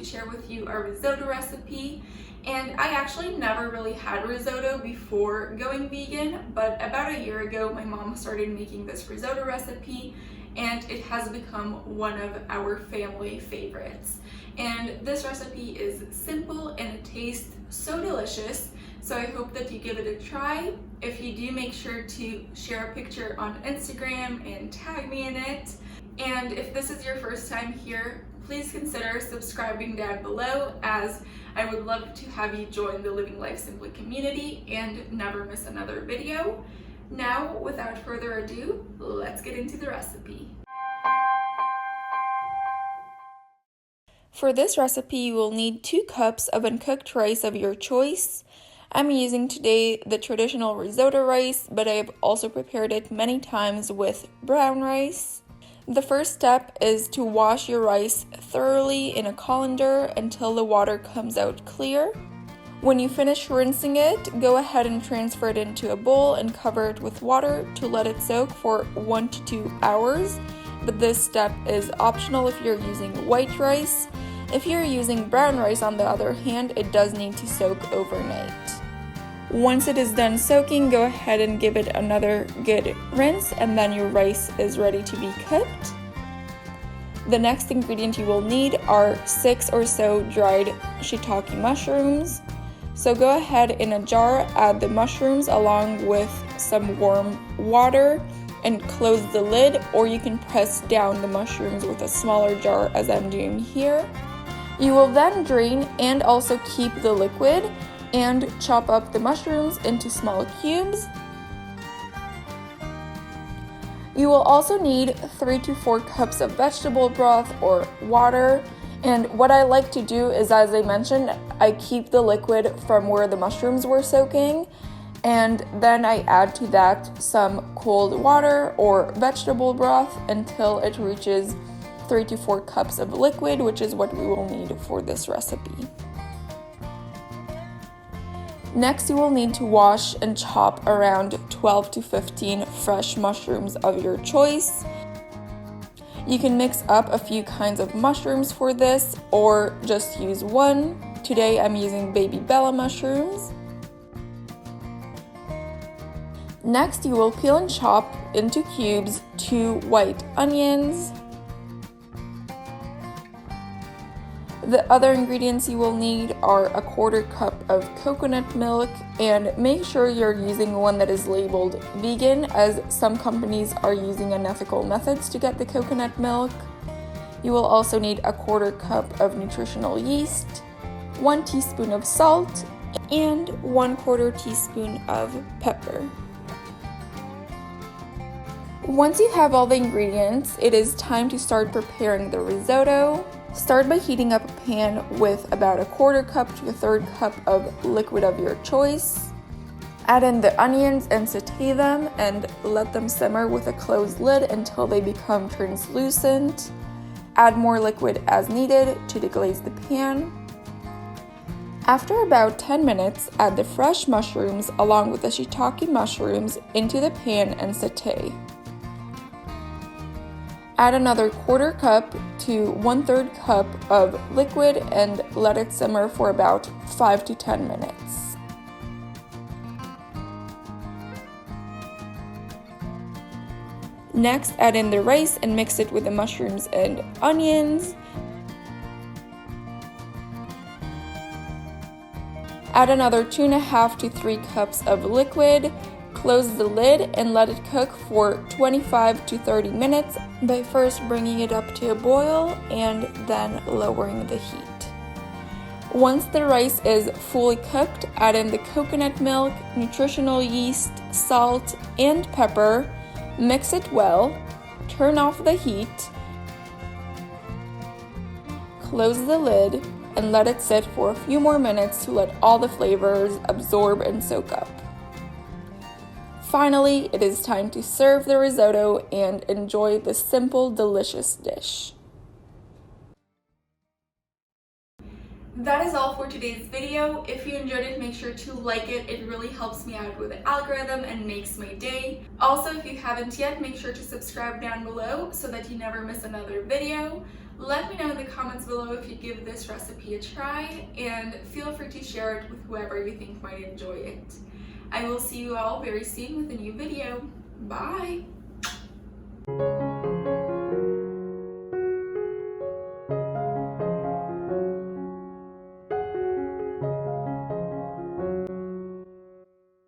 to share with you a risotto recipe. And I actually never really had risotto before going vegan, but about a year ago my mom started making this risotto recipe and it has become one of our family favorites. And this recipe is simple and it tastes so delicious, so I hope that you give it a try. If you do, make sure to share a picture on Instagram and tag me in it. And if this is your first time here, please consider subscribing down below, as I would love to have you join the Living Life Simply community and never miss another video. Now, without further ado, let's get into the recipe. For this recipe, you will need 2 cups of uncooked rice of your choice. I'm using today the traditional risotto rice, but I have also prepared it many times with brown rice. The first step is to wash your rice thoroughly in a colander until the water comes out clear. When you finish rinsing it, go ahead and transfer it into a bowl and cover it with water to let it soak for 1 to 2 hours. But this step is optional if you're using white rice. If you're using brown rice, on the other hand, it does need to soak overnight. Once it is done soaking, go ahead and give it another good rinse, and then your rice is ready to be cooked. The next ingredient you will need are 6 or so dried shiitake mushrooms. So go ahead, in a jar, add the mushrooms along with some warm water and close the lid, or you can press down the mushrooms with a smaller jar as I'm doing here. You will then drain and also keep the liquid and chop up the mushrooms into small cubes. You will also need 3 to 4 cups of vegetable broth or water. And what I like to do is, as I mentioned, I keep the liquid from where the mushrooms were soaking, and then I add to that some cold water or vegetable broth until it reaches 3 to 4 cups of liquid, which is what we will need for this recipe. Next, you will need to wash and chop around 12 to 15 fresh mushrooms of your choice. You can mix up a few kinds of mushrooms for this, or just use one. Today I'm using baby Bella mushrooms. Next, you will peel and chop into cubes 2 white onions. The other ingredients you will need are a 1/4 cup of coconut milk, and make sure you're using one that is labeled vegan, as some companies are using unethical methods to get the coconut milk. You will also need a 1/4 cup of nutritional yeast, 1 teaspoon of salt, and 1/4 teaspoon of pepper. Once you have all the ingredients, it is time to start preparing the risotto. Start by heating up a pan with about a 1/4 cup to a 1/3 cup of liquid of your choice. Add in the onions and saute them and let them simmer with a closed lid until they become translucent. Add more liquid as needed to deglaze the pan. After about 10 minutes, add the fresh mushrooms along with the shiitake mushrooms into the pan and saute. Add another 1/4 cup to 1/3 cup of liquid and let it simmer for about 5 to 10 minutes. Next, add in the rice and mix it with the mushrooms and onions. Add another 2.5 to 3 cups of liquid. Close the lid and let it cook for 25 to 30 minutes by first bringing it up to a boil and then lowering the heat. Once the rice is fully cooked, add in the coconut milk, nutritional yeast, salt, and pepper. Mix it well, turn off the heat, close the lid, and let it sit for a few more minutes to let all the flavors absorb and soak up. Finally, it is time to serve the risotto and enjoy this simple, delicious dish. That is all for today's video. If you enjoyed it, make sure to like it. It really helps me out with the algorithm and makes my day. Also, if you haven't yet, make sure to subscribe down below so that you never miss another video. Let me know in the comments below if you give this recipe a try, and feel free to share it with whoever you think might enjoy it. I will see you all very soon with a new video. Bye!